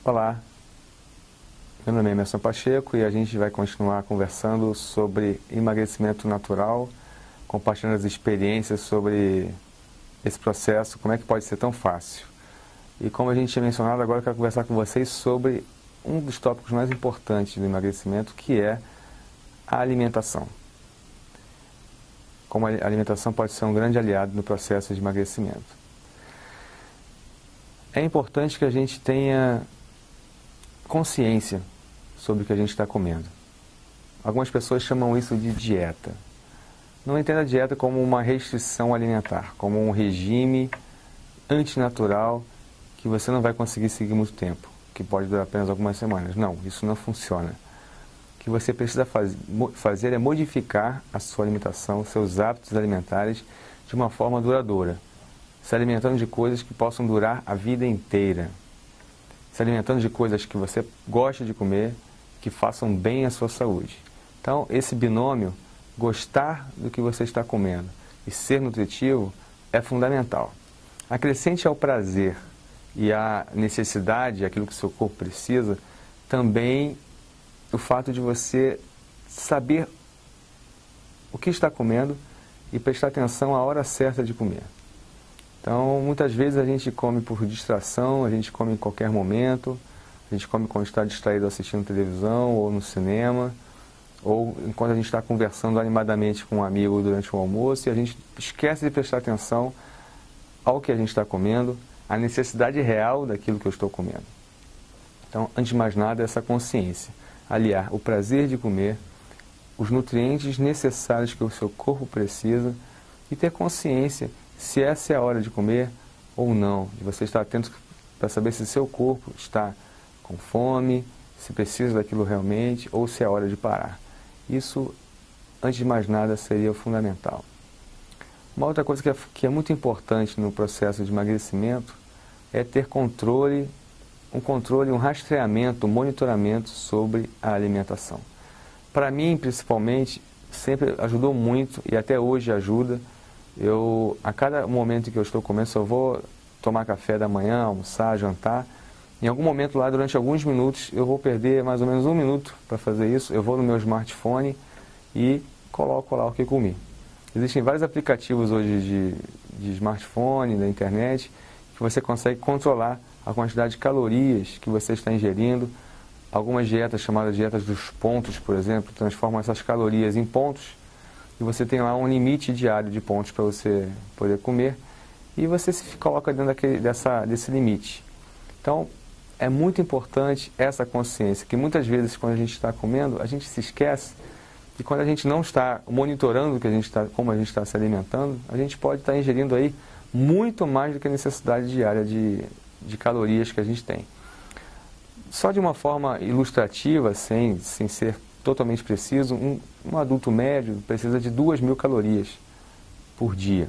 Olá, meu nome é Emerson Pacheco e a gente vai continuar conversando sobre emagrecimento natural, compartilhando as experiências sobre esse processo, como é que pode ser tão fácil. E como a gente tinha mencionado, agora eu quero conversar com vocês sobre um dos tópicos mais importantes do emagrecimento, que é a alimentação. Como a alimentação pode ser um grande aliado no processo de emagrecimento. É importante que a gente tenha consciência sobre o que a gente está comendo. Algumas pessoas chamam isso de dieta. Não entenda a dieta como uma restrição alimentar, como um regime antinatural que você não vai conseguir seguir muito tempo, que pode durar apenas algumas semanas. Não, isso não funciona. O que você precisa fazer é modificar a sua alimentação, seus hábitos alimentares de uma forma duradoura, se alimentando de coisas que possam durar a vida inteira, se alimentando de coisas que você gosta de comer, que façam bem à sua saúde. Então, esse binômio, gostar do que você está comendo e ser nutritivo, é fundamental. Acrescente ao prazer e à necessidade, aquilo que o seu corpo precisa, também o fato de você saber o que está comendo e prestar atenção à hora certa de comer. Então, muitas vezes a gente come por distração, a gente come em qualquer momento, a gente come quando está distraído assistindo televisão ou no cinema, ou enquanto a gente está conversando animadamente com um amigo durante o almoço e a gente esquece de prestar atenção ao que a gente está comendo, à necessidade real daquilo que eu estou comendo. Então, antes de mais nada, essa consciência, aliar o prazer de comer, os nutrientes necessários que o seu corpo precisa e ter consciência se essa é a hora de comer ou não, de você estar atento para saber se seu corpo está com fome, se precisa daquilo realmente ou se é hora de parar. Isso, antes de mais nada, seria o fundamental. Uma outra coisa que é muito importante no processo de emagrecimento é ter controle, um rastreamento, um monitoramento sobre a alimentação. Para mim, principalmente, sempre ajudou muito e até hoje ajuda. A cada momento que eu estou comendo, se eu vou tomar café da manhã, almoçar, jantar, em algum momento lá, durante alguns minutos, eu vou perder mais ou menos 1 minuto para fazer isso. Eu vou no meu smartphone e coloco lá o que comi. Existem vários aplicativos hoje de smartphone, da internet, que você consegue controlar a quantidade de calorias que você está ingerindo. Algumas dietas, chamadas dietas dos pontos, por exemplo, transformam essas calorias em pontos. E você tem lá um limite diário de pontos para você poder comer. E você se coloca dentro desse limite. Então, é muito importante essa consciência, que muitas vezes quando a gente está comendo, a gente se esquece. E quando a gente não está monitorando como a gente está se alimentando, a gente pode estar ingerindo aí muito mais do que a necessidade diária de calorias que a gente tem. Só de uma forma ilustrativa, sem ser totalmente preciso, um adulto médio precisa de 2.000 calorias por dia.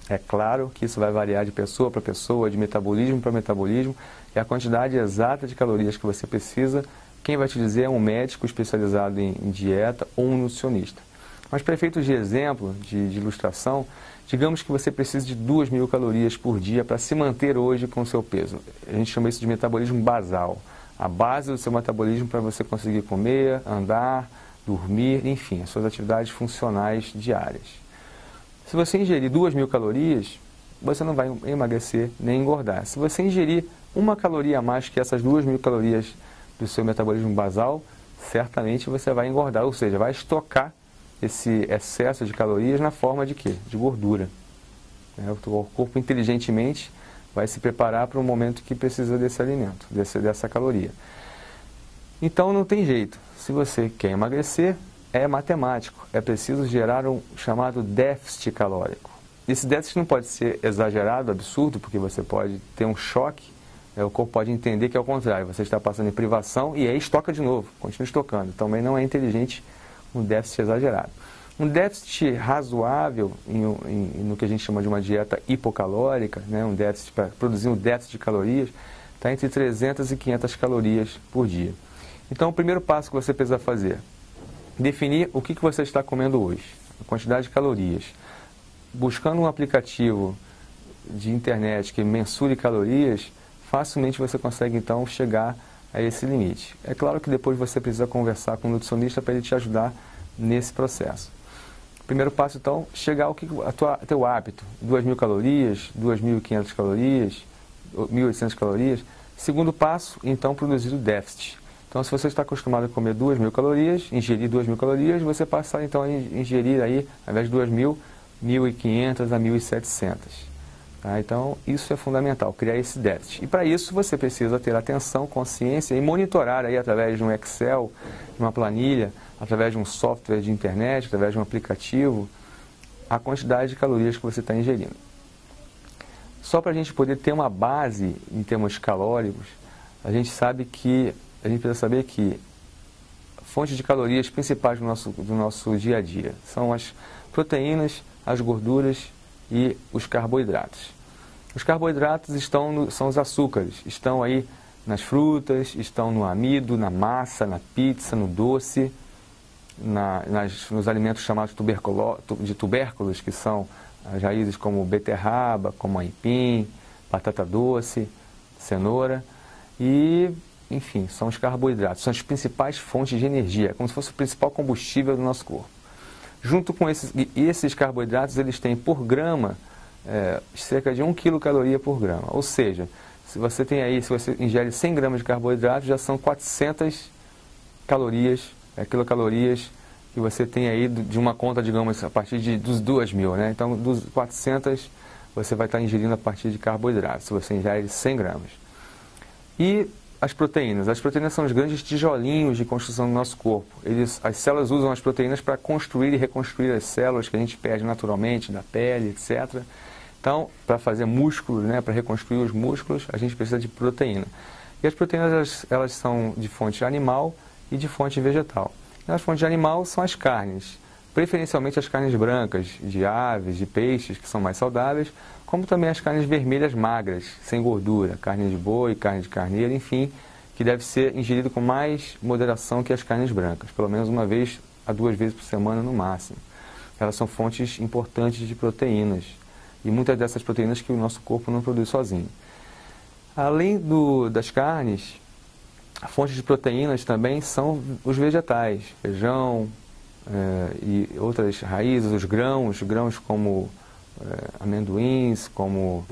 É claro que isso vai variar de pessoa para pessoa, de metabolismo para metabolismo, e a quantidade exata de calorias que você precisa, quem vai te dizer é um médico especializado em dieta ou um nutricionista. Mas para efeitos de exemplo, de ilustração, digamos que você precisa de 2.000 calorias por dia para se manter hoje com o seu peso. A gente chama isso de metabolismo basal. A base do seu metabolismo para você conseguir comer, andar, dormir, enfim, as suas atividades funcionais diárias. Se você ingerir 2.000 calorias, você não vai emagrecer nem engordar. Se você ingerir 1 caloria a mais que essas 2.000 calorias do seu metabolismo basal, certamente você vai engordar, ou seja, vai estocar esse excesso de calorias na forma de quê? De gordura. O corpo inteligentemente vai se preparar para um momento que precisa desse alimento, dessa caloria. Então não tem jeito. Se você quer emagrecer, é matemático. É preciso gerar um chamado déficit calórico. Esse déficit não pode ser exagerado, absurdo, porque você pode ter um choque. O corpo pode entender que é o contrário. Você está passando em privação e aí estoca de novo, continua estocando. Também não é inteligente um déficit exagerado. Um déficit razoável no que a gente chama de uma dieta hipocalórica, um déficit para produzir um déficit de calorias, está entre 300 e 500 calorias por dia. Então, o primeiro passo que você precisa fazer, definir o que você está comendo hoje, a quantidade de calorias. Buscando um aplicativo de internet que mensure calorias, facilmente você consegue então chegar a esse limite. É claro que depois você precisa conversar com o nutricionista para ele te ajudar nesse processo. Primeiro passo, então, chegar ao teu hábito, 2.000 calorias, 2.500 calorias, 1.800 calorias. Segundo passo, então, produzir o déficit. Então, se você está acostumado a comer 2.000 calorias, ingerir 2.000 calorias, você passar, então, a ingerir aí, ao invés de 2.000, 1.500 a 1.700. Tá? Então, isso é fundamental, criar esse déficit. E para isso, você precisa ter atenção, consciência e monitorar aí através de um Excel, de uma planilha, através de um software de internet, através de um aplicativo, a quantidade de calorias que você está ingerindo. Só para a gente poder ter uma base em termos calóricos, a gente precisa saber que fontes de calorias principais do nosso dia a dia são as proteínas, as gorduras e os carboidratos. Os carboidratos são os açúcares, estão aí nas frutas, estão no amido, na massa, na pizza, no doce, nos alimentos chamados de tubérculos, que são as raízes como beterraba, como aipim, batata doce, cenoura e, enfim, são os carboidratos, são as principais fontes de energia, como se fosse o principal combustível do nosso corpo. Junto com esses carboidratos, eles têm por grama cerca de 1 quilocaloria por grama, ou seja, se você ingere 100 gramas de carboidrato, já são 400 calorias, quilocalorias que você tem aí de uma conta, digamos, a partir dos 2.000, né? Então, dos 400 você vai estar ingerindo a partir de carboidratos, se você ingere 100 gramas. E as proteínas? As proteínas são os grandes tijolinhos de construção do nosso corpo. As células usam as proteínas para construir e reconstruir as células que a gente perde naturalmente, da pele, etc. Então, para fazer músculos, né, para reconstruir os músculos, a gente precisa de proteína. E as proteínas, elas são de fonte animal e de fonte vegetal. E as fontes de animal são as carnes, preferencialmente as carnes brancas, de aves, de peixes, que são mais saudáveis, como também as carnes vermelhas magras, sem gordura, carne de boi, carne de carneiro, enfim, que deve ser ingerido com mais moderação que as carnes brancas, pelo menos 1 vez a 2 vezes por semana no máximo. Elas são fontes importantes de proteínas, e muitas dessas proteínas que o nosso corpo não produz sozinho. Além das carnes, a fonte de proteínas também são os vegetais, feijão e outras raízes, os grãos como amendoins, como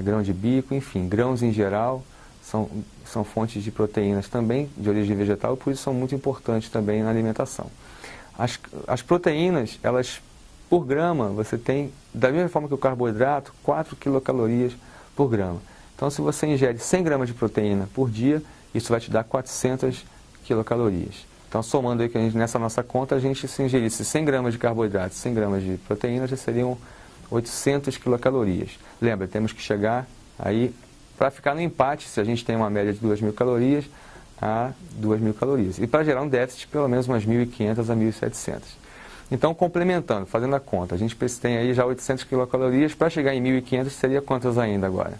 grão de bico, enfim, grãos em geral são fontes de proteínas também de origem vegetal e por isso são muito importantes também na alimentação. As proteínas, elas por grama, você tem, da mesma forma que o carboidrato, 4 quilocalorias por grama. Então, se você ingere 100 gramas de proteína por dia, isso vai te dar 400 quilocalorias. Então, somando aí que nessa nossa conta, a gente se ingerisse 100 gramas de carboidrato, 100 gramas de proteína, já seriam 800 quilocalorias. Lembra, temos que chegar aí, para ficar no empate, se a gente tem uma média de 2.000 calorias, a 2.000 calorias. E para gerar um déficit, pelo menos umas 1.500 a 1.700. Então, complementando, fazendo a conta, a gente tem aí já 800 quilocalorias, para chegar em 1.500 seria quantas ainda agora?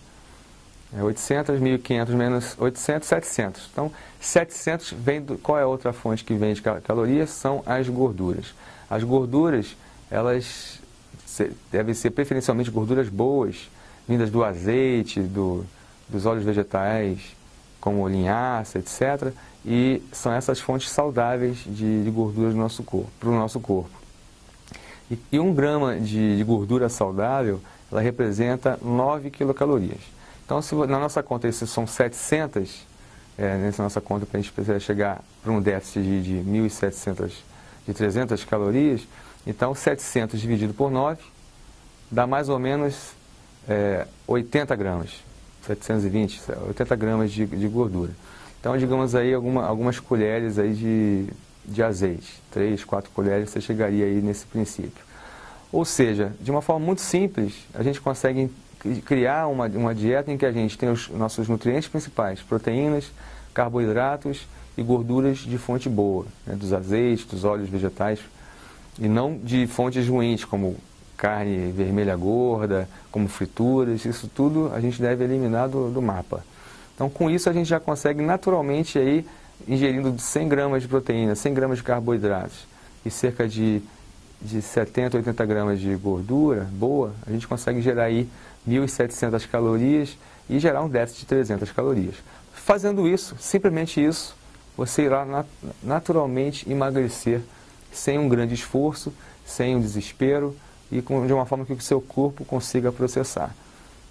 800, 1.500 menos 800, 700. Então, 700 qual é a outra fonte que vem de calorias? São as gorduras. As gorduras, elas devem ser preferencialmente gorduras boas, vindas do azeite, dos óleos vegetais, como linhaça, etc. E são essas fontes saudáveis de gorduras para o nosso corpo. E 1 grama de gordura saudável, ela representa 9 quilocalorias. Então, se na nossa conta esses são 700, nessa nossa conta para a gente precisar chegar para um déficit de 1.700, de 300 calorias, então 700 dividido por 9 dá mais ou menos 80 gramas, 720, 80 gramas de gordura. Então, digamos aí algumas colheres aí de azeite, 3, 4 colheres, você chegaria aí nesse princípio. Ou seja, de uma forma muito simples, a gente consegue criar uma dieta em que a gente tem os nossos nutrientes principais, proteínas, carboidratos e gorduras de fonte boa, né, dos azeites, dos óleos vegetais, e não de fontes ruins, como carne vermelha gorda, como frituras, isso tudo a gente deve eliminar do mapa. Então, com isso, a gente já consegue naturalmente, aí, ingerindo 100 gramas de proteína, 100 gramas de carboidratos e cerca de 70, 80 gramas de gordura boa, a gente consegue gerar aí 1.700 calorias e gerar um déficit de 300 calorias. Fazendo isso, simplesmente isso, você irá naturalmente emagrecer sem um grande esforço, sem um desespero e de uma forma que o seu corpo consiga processar.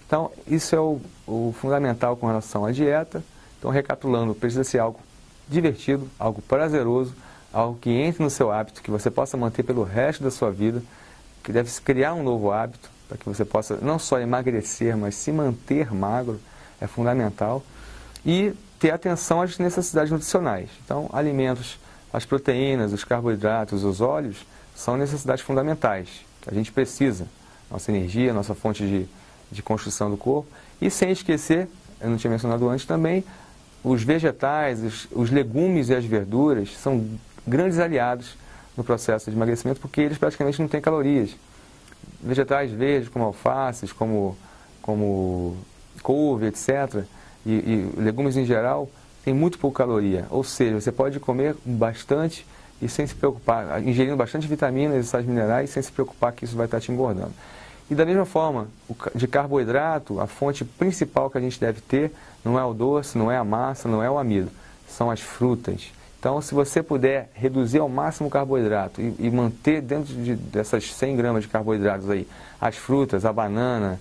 Então, isso é o fundamental com relação à dieta. Então, recapitulando, precisa ser algo divertido, algo prazeroso, algo que entre no seu hábito, que você possa manter pelo resto da sua vida, que deve se criar um novo hábito, para que você possa não só emagrecer, mas se manter magro, é fundamental. E ter atenção às necessidades nutricionais. Então, alimentos, as proteínas, os carboidratos, os óleos, são necessidades fundamentais, que a gente precisa. Nossa energia, nossa fonte de construção do corpo. E sem esquecer, eu não tinha mencionado antes também, os vegetais, os legumes e as verduras são grandes aliados no processo de emagrecimento, porque eles praticamente não têm calorias. Vegetais verdes, como alfaces, como couve, etc., e legumes em geral, tem muito pouca caloria. Ou seja, você pode comer bastante e sem se preocupar, ingerindo bastante vitaminas e sais minerais, sem se preocupar que isso vai estar te engordando. E da mesma forma, de carboidrato, a fonte principal que a gente deve ter não é o doce, não é a massa, não é o amido, são as frutas. Então, se você puder reduzir ao máximo o carboidrato e manter dentro dessas 100 gramas de carboidratos aí, as frutas, a banana,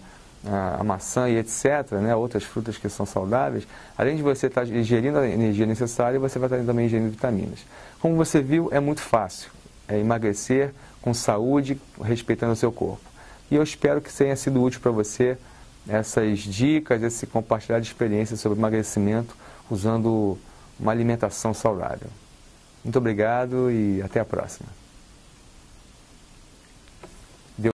a maçã e etc., né, outras frutas que são saudáveis, além de você estar ingerindo a energia necessária, você vai estar também ingerindo vitaminas. Como você viu, é muito fácil emagrecer com saúde, respeitando o seu corpo. E eu espero que tenha sido útil para você essas dicas, esse compartilhar de experiências sobre emagrecimento usando uma alimentação saudável. Muito obrigado e até a próxima.